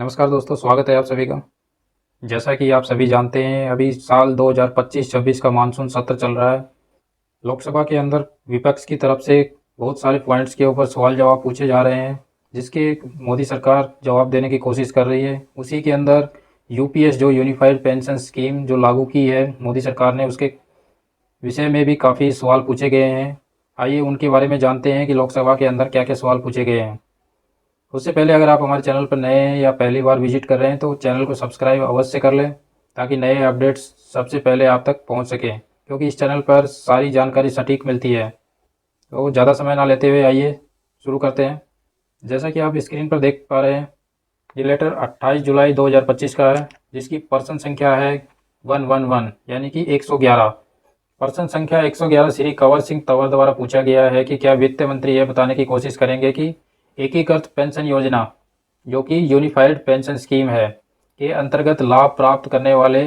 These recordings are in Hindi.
नमस्कार दोस्तों, स्वागत है आप सभी का। जैसा कि आप सभी जानते हैं, अभी साल 2025-26 का मानसून सत्र चल रहा है। लोकसभा के अंदर विपक्ष की तरफ से बहुत सारे पॉइंट्स के ऊपर सवाल जवाब पूछे जा रहे हैं, जिसके मोदी सरकार जवाब देने की कोशिश कर रही है। उसी के अंदर यूपीएस जो यूनिफाइड पेंशन स्कीम जो लागू की है मोदी सरकार ने, उसके विषय में भी काफ़ी सवाल पूछे गए हैं। आइए उनके बारे में जानते हैं कि लोकसभा के अंदर क्या क्या सवाल पूछे गए हैं। उससे पहले अगर आप हमारे चैनल पर नए हैं या पहली बार विजिट कर रहे हैं तो चैनल को सब्सक्राइब अवश्य कर लें, ताकि नए अपडेट्स सबसे पहले आप तक पहुंच सकें, क्योंकि इस चैनल पर सारी जानकारी सटीक मिलती है। तो ज़्यादा समय ना लेते हुए आइए शुरू करते हैं। जैसा कि आप स्क्रीन पर देख पा रहे हैं, ये लेटर 28 जुलाई 2025 का है, जिसकी पर्सन संख्या है 111 यानी कि 111। पर्सन संख्या 111 श्री कंवर सिंह तंवर द्वारा पूछा गया है कि क्या वित्त मंत्री यह बताने की कोशिश करेंगे कि एकीकृत पेंशन योजना, जो कि यूनिफाइड पेंशन स्कीम है, के अंतर्गत लाभ प्राप्त करने वाले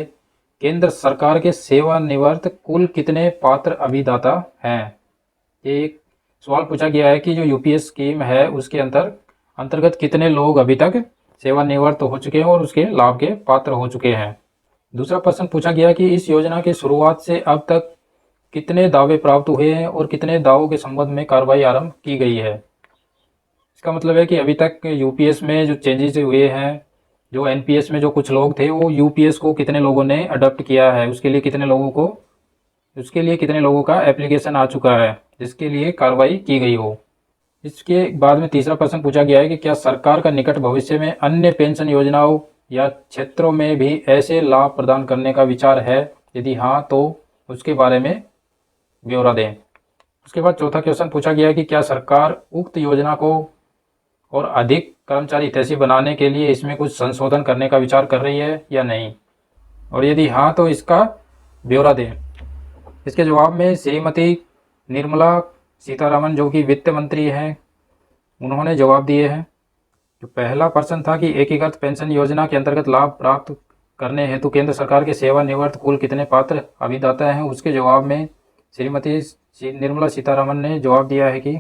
केंद्र सरकार के सेवानिवृत्त कुल कितने पात्र अभिदाता हैं। ये एक सवाल पूछा गया है कि जो यूपीएस स्कीम है उसके अंतर्गत कितने लोग अभी तक सेवानिवृत्त हो चुके हैं और उसके लाभ के पात्र हो चुके हैं। दूसरा प्रश्न पूछा गया कि इस योजना के शुरुआत से अब तक कितने दावे प्राप्त हुए हैं और कितने दावों के संबंध में कार्रवाई आरंभ की गई है। इसका मतलब है कि अभी तक यूपीएस में जो चेंजेस हुए हैं, जो एनपीएस में जो कुछ लोग थे वो यूपीएस को कितने लोगों ने अडॉप्ट किया है, उसके लिए कितने लोगों का एप्लीकेशन आ चुका है जिसके लिए कार्रवाई की गई हो। इसके बाद में तीसरा प्रश्न पूछा गया है कि क्या सरकार का निकट भविष्य में अन्य पेंशन योजनाओं या क्षेत्रों में भी ऐसे लाभ प्रदान करने का विचार है, यदि हाँ तो उसके बारे में ब्यौरा दें। उसके बाद चौथा क्वेश्चन पूछा गया है कि क्या सरकार उक्त योजना को और अधिक कर्मचारी हितैषी बनाने के लिए इसमें कुछ संशोधन करने का विचार कर रही है या नहीं, और यदि हाँ तो इसका ब्यौरा दें। इसके जवाब में श्रीमती निर्मला सीतारमण, जो कि वित्त मंत्री हैं, उन्होंने जवाब दिए हैं। जो पहला प्रश्न था कि एकीकृत पेंशन योजना के अंतर्गत लाभ प्राप्त करने हेतु केंद्र सरकार के सेवानिवृत्त कुल कितने पात्र अभिदाता हैं, उसके जवाब में श्रीमती निर्मला सीतारमण ने जवाब दिया है कि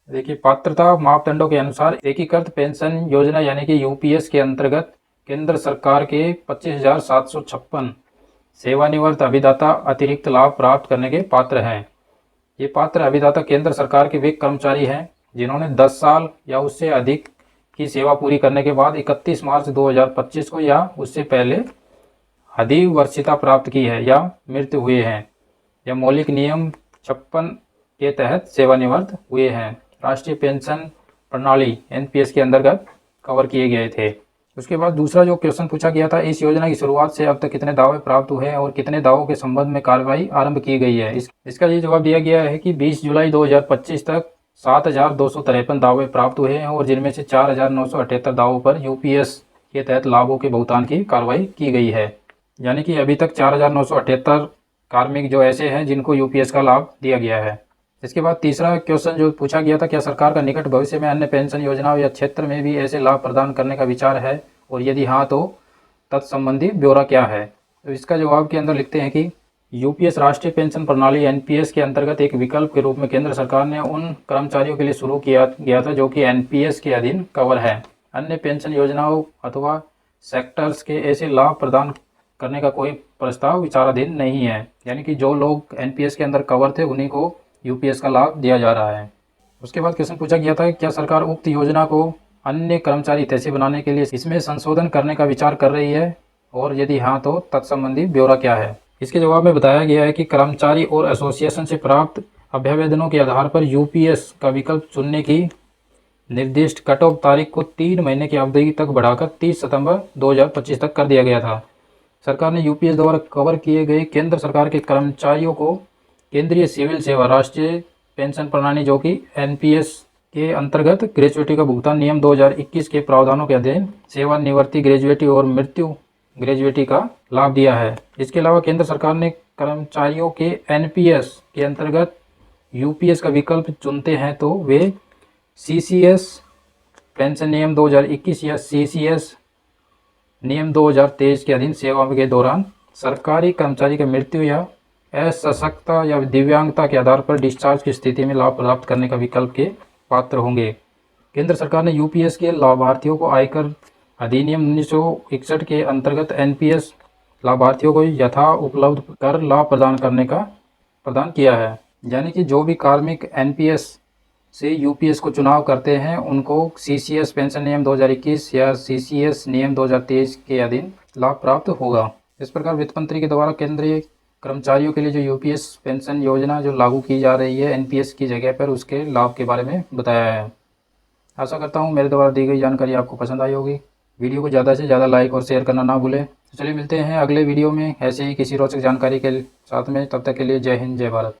देखिए, पात्रता मापदंडों के अनुसार एकीकृत पेंशन योजना यानी कि यूपीएस के अंतर्गत केंद्र सरकार के 25,756 सेवानिवृत्त अभिदाता अतिरिक्त लाभ प्राप्त करने के पात्र हैं। ये पात्र अभिदाता केंद्र सरकार के वे कर्मचारी हैं जिन्होंने 10 साल या उससे अधिक की सेवा पूरी करने के बाद 31 मार्च 2025 को या उससे पहले अधिवर्षिता प्राप्त की है या मृत्यु हुए हैं या मौलिक नियम 56 के तहत सेवानिवृत्त हुए हैं। राष्ट्रीय पेंशन प्रणाली एनपीएस के अंतर्गत कवर किए गए थे। उसके बाद दूसरा जो क्वेश्चन पूछा गया था, इस योजना की शुरुआत से अब तक कितने दावे प्राप्त हुए हैं और कितने दावों के संबंध में कार्रवाई आरंभ की गई है। इसका ये जवाब दिया गया है कि 20 जुलाई 2025 तक 7,253 दावे प्राप्त हुए हैं और जिनमें से 4,978 दावों पर यूपीएस के तहत लाभों के भुगतान की कार्रवाई की गई है। यानी कि अभी तक 4,978 कार्मिक जो ऐसे हैं जिनको यूपीएस का लाभ दिया गया है। इसके बाद तीसरा क्वेश्चन जो पूछा गया था, क्या सरकार का निकट भविष्य में अन्य पेंशन योजनाओं या क्षेत्र में भी ऐसे लाभ प्रदान करने का विचार है, और यदि हाँ तो तत्संबंधी ब्यौरा क्या है। तो इसका जवाब के अंदर लिखते हैं कि यूपीएस राष्ट्रीय पेंशन प्रणाली एनपीएस के अंतर्गत एक विकल्प के रूप में केंद्र सरकार ने उन कर्मचारियों के लिए शुरू किया गया था जो कि एनपीएस के अधीन कवर है। अन्य पेंशन योजनाओं अथवा सेक्टर्स के ऐसे लाभ प्रदान करने का कोई प्रस्ताव विचाराधीन नहीं है। यानी कि जो लोग एनपीएस के अंदर कवर थे उन्हीं को यूपीएस का लाभ दिया जा रहा है। उसके बाद क्वेश्चन पूछा गया था कि क्या सरकार उक्त योजना को अन्य कर्मचारी हितैषी बनाने के लिए इसमें संशोधन करने का विचार कर रही है, और यदि हाँ तो तत्संबंधी ब्यौरा क्या है। इसके जवाब में बताया गया है कि कर्मचारी और एसोसिएशन से प्राप्त अभ्यावेदनों के आधार पर यूपीएस का विकल्प चुनने की निर्दिष्ट कट ऑफ तारीख को 3 महीने की अवधि तक बढ़ाकर 30 सितंबर 2025 तक कर दिया गया था। सरकार ने यूपीएस द्वारा कवर किए गए केंद्र सरकार के कर्मचारियों को केंद्रीय सिविल सेवा राष्ट्रीय पेंशन प्रणाली जो कि एनपीएस के अंतर्गत ग्रेजुएटी का भुगतान नियम 2021 के प्रावधानों के अधीन सेवानिवृत्ति ग्रेजुएटी और मृत्यु ग्रेजुएटी का लाभ दिया है। इसके अलावा केंद्र सरकार ने कर्मचारियों के एनपीएस के अंतर्गत यूपीएस का विकल्प चुनते हैं तो वे सीसीएस पेंशन नियम 2021 या सीसीएस नियम 2023 के अधीन सेवा के दौरान सरकारी कर्मचारी की मृत्यु या असशक्तता या दिव्यांगता के आधार पर डिस्चार्ज की स्थिति में लाभ प्राप्त करने का विकल्प के पात्र होंगे। केंद्र सरकार ने यूपीएस के लाभार्थियों को आयकर अधिनियम 1961 के अंतर्गत एनपीएस लाभार्थियों को यथा उपलब्ध कर लाभ प्रदान किया है। यानी कि जो भी कार्मिक एनपीएस से यूपीएस को चुनाव करते हैं उनको सीसीएस पेंशन नियम 2021 या सीसीएस नियम 2023 के अधीन लाभ प्राप्त होगा। इस प्रकार वित्त मंत्री के द्वारा केंद्रीय कर्मचारियों के लिए जो यूपीएस पेंशन योजना जो लागू की जा रही है एनपीएस की जगह पर, उसके लाभ के बारे में बताया है। आशा करता हूँ मेरे द्वारा दी गई जानकारी आपको पसंद आई होगी। वीडियो को ज़्यादा से ज़्यादा लाइक और शेयर करना ना भूलें। तो चलिए मिलते हैं अगले वीडियो में ऐसे ही किसी रोचक जानकारी के साथ में। तब तक के लिए जय हिंद, जय भारत।